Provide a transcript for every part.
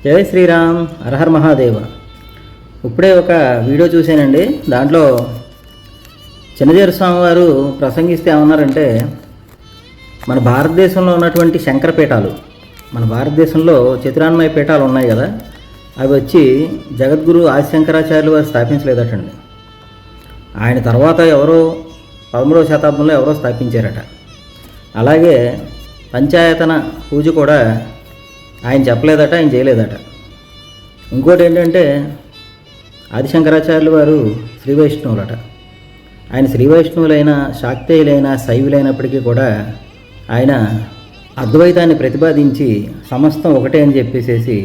జై శ్రీరామ్, హరహర్ మహాదేవ. ఇప్పుడే ఒక వీడియో చూశానండి. దాంట్లో చిన్నజీయర్ స్వామి వారు ప్రసంగిస్తే ఏమన్నారంటే, మన భారతదేశంలో ఉన్నటువంటి శంకరపీఠాలు, మన భారతదేశంలో చతురాన్మయ పీఠాలు ఉన్నాయి కదా, అవి వచ్చి జగద్గురు ఆదిశంకరాచార్యులు వారు స్థాపించలేదటండి. ఆయన తర్వాత ఎవరో 13వ శతాబ్దంలో ఎవరో స్థాపించారట. అలాగే పంచాయతన పూజ కూడా ఆయన చెప్పలేదట, ఆయన చేయలేదట. ఇంకోటి ఏంటంటే, ఆదిశంకరాచార్యులు వారు శ్రీ వైష్ణవులట. ఆయన శ్రీ వైష్ణవులైన, శాక్తేయులైన, శైవులైనప్పటికీ కూడా ఆయన అద్వైతాన్ని ప్రతిపాదించి సమస్తం ఒకటే అని చెప్పేసేసి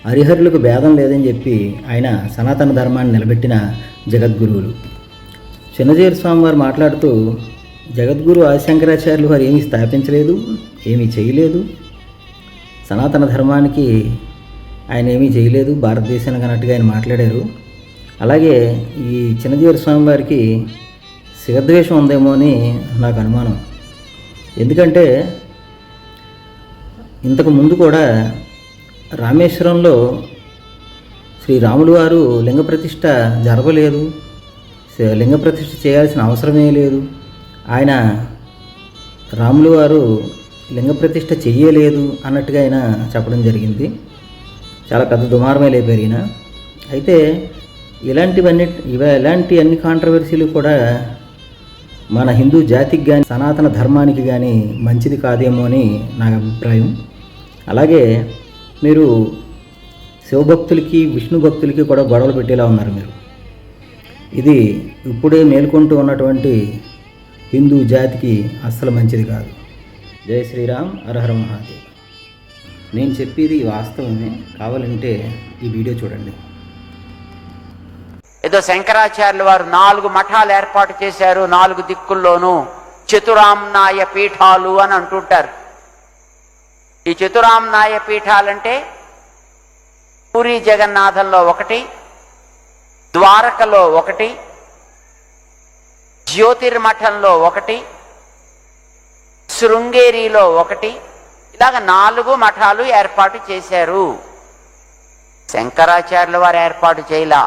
హరిహరులకు భేదం లేదని చెప్పి ఆయన సనాతన ధర్మాన్ని నిలబెట్టిన జగద్గురువులు. చిన్నజీయర్ స్వామి వారు మాట్లాడుతూ, జగద్గురు ఆదిశంకరాచార్యులు వారు ఏమీ స్థాపించలేదు, ఏమీ చేయలేదు, సనాతన ధర్మానికి ఆయన ఏమీ చేయలేదు భారతదేశానికి అన్నట్టుగా ఆయన మాట్లాడారు. అలాగే ఈ చిన్నజీయర్ స్వామి వారికి శివద్వేషం ఉందేమో అని నాకు అనుమానం. ఎందుకంటే ఇంతకు ముందు కూడా రామేశ్వరంలో శ్రీరాములు వారు లింగ ప్రతిష్ఠ జరగలేదు, లింగ ప్రతిష్ఠ చేయాల్సిన అవసరమే లేదు, ఆయన రాములు వారు లింగ ప్రతిష్ఠ చెయ్యలేదు అన్నట్టుగా ఆయన చెప్పడం జరిగింది. చాలా పెద్ద దుమారమే లేపారు ఈయన. అయితే ఇలాంటి అన్ని కాంట్రవర్సీలు కూడా మన హిందూ జాతికి కానీ సనాతన ధర్మానికి కానీ మంచిది కాదేమో అని నా అభిప్రాయం. అలాగే మీరు శివభక్తులకి, విష్ణు భక్తులకి కూడా గొడవలు పెట్టేలా ఉన్నారు మీరు. ఇది ఇప్పుడే మేల్కొంటూ ఉన్నటువంటి హిందూ జాతికి అస్సలు మంచిది కాదు. జై శ్రీరామ్, హరహర మహాదేవ్. నేను చెప్పేది వాస్తవమే, కావాలంటే ఈ వీడియో చూడండి. ఏదో శంకరాచార్యులు వారు 4 మఠాలు ఏర్పాటు చేశారు, 4 దిక్కుల్లోనూ చతురామ్నాయ పీఠాలు అని అంటుంటారు. ఈ చతురామ్నాయ పీఠాలంటే పూరి జగన్నాథంలో ఒకటి, ద్వారకలో ఒకటి, జ్యోతిర్మఠంలో ఒకటి, శృంగేరిలో ఒకటి, ఇలాగ 4 మఠాలు ఏర్పాటు చేశారు. శంకరాచార్యుల వారు ఏర్పాటు చేయలా.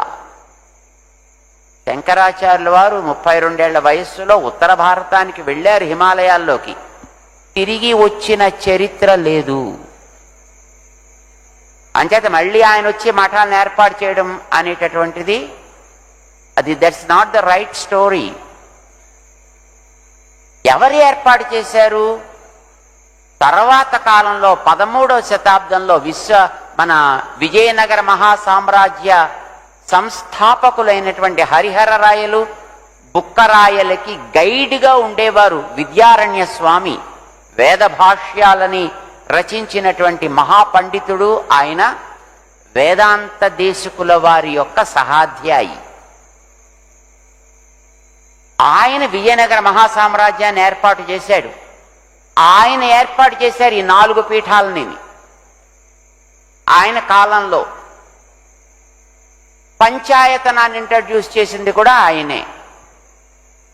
శంకరాచార్యుల వారు 32 ఏళ్ల వయస్సులో ఉత్తర భారతానికి వెళ్ళారు, హిమాలయాల్లోకి. తిరిగి వచ్చిన చరిత్ర లేదు. అంచేత మళ్ళీ ఆయన వచ్చి మఠాలను ఏర్పాటు చేయడం అనేటటువంటిది that's not the right story. ఎవరు ఏర్పాటు చేశారు? తర్వాత కాలంలో 13వ శతాబ్దంలో మన విజయనగర మహాసామ్రాజ్య సంస్థాపకులైనటువంటి హరిహర రాయలు, బుక్కరాయలకి గైడ్గా ఉండేవారు విద్యారణ్య స్వామి. వేద భాష్యాలని రచించినటువంటి మహాపండితుడు ఆయన. వేదాంత దేశికుల వారి యొక్క సహాధ్యాయి ఆయన. విజయనగర మహాసామ్రాజ్యాన్ని ఏర్పాటు చేశాడు. ఆయన ఏర్పాటు చేశారు ఈ 4 పీఠాలని. ఆయన కాలంలో పంచాయతనాన్ని ఇంట్రడ్యూస్ చేసింది కూడా ఆయనే.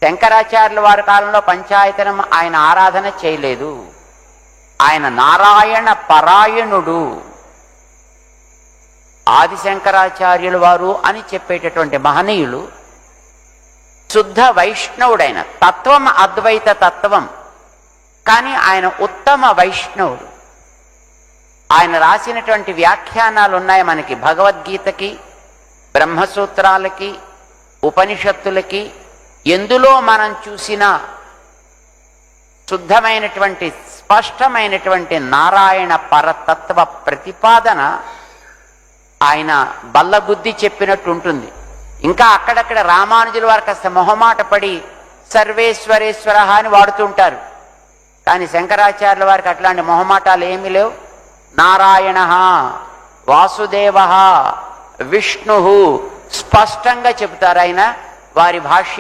శంకరాచార్యుల వారి కాలంలో పంచాయతనం ఆయన ఆరాధన చేయలేదు. ఆయన నారాయణ పరాయణుడు. ఆదిశంకరాచార్యుల వారు అని చెప్పేటటువంటి మహనీయులు శుద్ధ వైష్ణవుడైన తత్వం, అద్వైత తత్వం, కానీ ఆయన ఉత్తమ వైష్ణవుడు. ఆయన రాసినటువంటి వ్యాఖ్యానాలు ఉన్నాయి మనకి భగవద్గీతకి, బ్రహ్మసూత్రాలకి, ఉపనిషత్తులకి. ఎందులో మనం చూసిన శుద్ధమైనటువంటి, స్పష్టమైనటువంటి నారాయణ పరతత్వ ప్రతిపాదన ఆయన బల్లగుద్ది చెప్పినట్టు ఉంటుంది. ఇంకా అక్కడక్కడ రామానుజుల వారు కాస్త మొహమాట పడి సర్వేశ్వరేశ్వర అని వాడుతుంటారు. కానీ శంకరాచార్యుల వారికి అట్లాంటి మొహమాటాలు ఏమీ లేవు. నారాయణ, వాసుదేవ, విష్ణు స్పష్టంగా చెబుతారు ఆయన వారి భాష్య